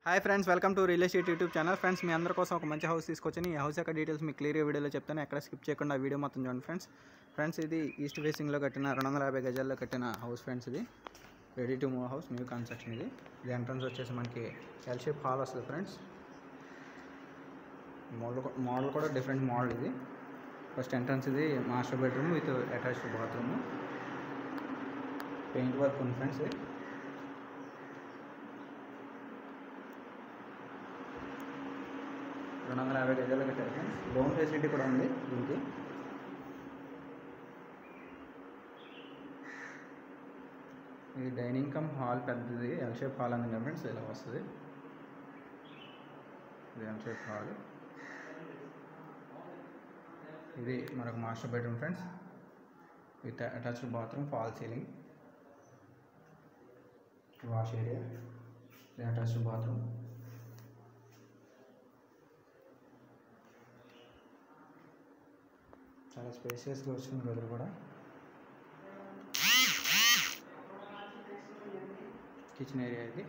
Hi friends, welcome to real estate YouTube channel. Friends, మీ అందరి కోసం ఒక మంచి హౌస్ తీసుకొచ్చాను. ఈ హౌస్ యొక్క డీటెయిల్స్ మీకు క్లియర్గా వీడియోలో చెప్తాను. ఎక్కడ స్కిప్ చేయకుండా వీడియో మొత్తం చూడండి ఫ్రెండ్స్. ఇది ఈస్ట్ ఫేసింగ్లో కట్టిన 250 గజాల్లో కట్టిన హౌస్ ఫ్రెండ్స్. ఇది ready to move house, new construction. ఇది ఎంట్రన్స్ వచ్చేసి మనకి ఎల్ షేప్ హాల్ వస్తుంది ఫ్రెండ్స్. మోడల్ కూడా డిఫరెంట్ మోడల్. ఇది ఫస్ట్ ఎంట్రన్స్, ఇది master bedroom with attached bathroom. Paint work ఉంది ఫ్రెండ్స్. 250 గజాలు కట్టారు ఫ్రెండ్స్. లోన్ ఫెసిలిటీ కూడా ఉంది దీనికి. ఇది డైనింగ్ కమ్ హాల్, పెద్దది ఎల్ షేప్ హాల్ అంది ఫ్రెండ్స్. ఇలా వస్తుంది. ఇది ఎల్ షేప్ హాల్. ఇది మనకు master bedroom friends with attached bathroom, fall ceiling, wash area, ఇది అటాచ్డ్ బాత్రూమ్. చాలా స్పేసియస్గా వచ్చింది గదులు కూడా. కిచెన్ ఏరియా ఇది.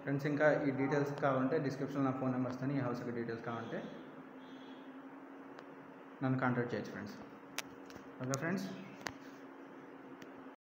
ఫ్రెండ్స్, ఇంకా ఈ డీటెయిల్స్ కావాలంటే డిస్క్రిప్షన్లో నా ఫోన్ నెంబర్ ఇస్తాను. ఈ హౌస్ యొక్క డీటెయిల్స్ కావాలంటే నన్ను కాంటాక్ట్ చేయొచ్చు ఫ్రెండ్స్. Okay friends.